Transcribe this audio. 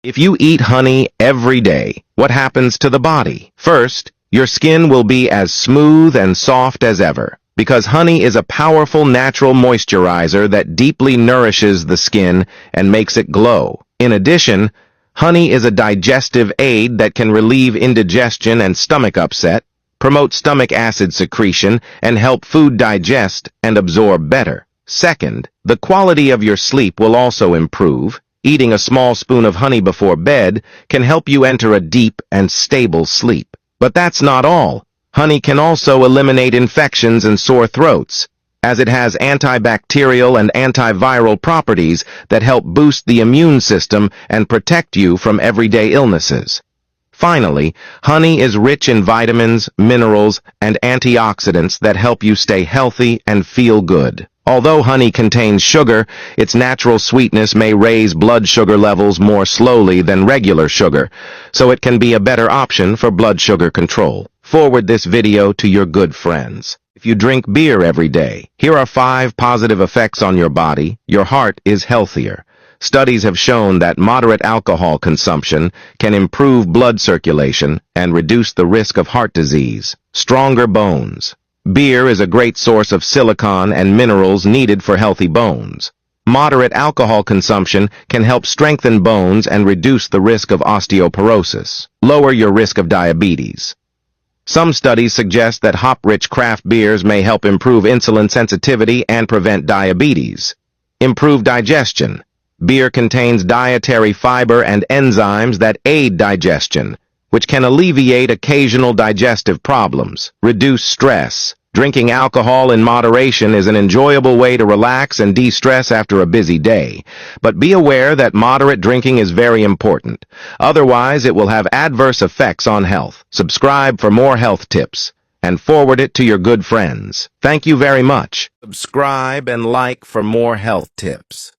If you eat honey every day, what happens to the body? First, your skin will be as smooth and soft as ever, because honey is a powerful natural moisturizer that deeply nourishes the skin and makes it glow. In addition, honey is a digestive aid that can relieve indigestion and stomach upset, promote stomach acid secretion, and help food digest and absorb better. Second, the quality of your sleep will also improve. Eating a small spoon of honey before bed can help you enter a deep and stable sleep. But that's not all. Honey can also eliminate infections and sore throats, as it has antibacterial and antiviral properties that help boost the immune system and protect you from everyday illnesses. Finally, honey is rich in vitamins, minerals, and antioxidants that help you stay healthy and feel good. Although honey contains sugar, its natural sweetness may raise blood sugar levels more slowly than regular sugar, so it can be a better option for blood sugar control. Forward this video to your good friends. If you drink beer every day, here are 5 positive effects on your body. Your heart is healthier. Studies have shown that moderate alcohol consumption can improve blood circulation and reduce the risk of heart disease. Stronger bones. Beer is a great source of silicon and minerals needed for healthy bones. Moderate alcohol consumption can help strengthen bones and reduce the risk of osteoporosis. Lower your risk of diabetes. Some studies suggest that hop-rich craft beers may help improve insulin sensitivity and prevent diabetes. Improve digestion. Beer contains dietary fiber and enzymes that aid digestion, which can alleviate occasional digestive problems. Reduce stress. Drinking alcohol in moderation is an enjoyable way to relax and de-stress after a busy day, but be aware that moderate drinking is very important. Otherwise, it will have adverse effects on health. Subscribe for more health tips and forward it to your good friends. Thank you very much. Subscribe and like for more health tips.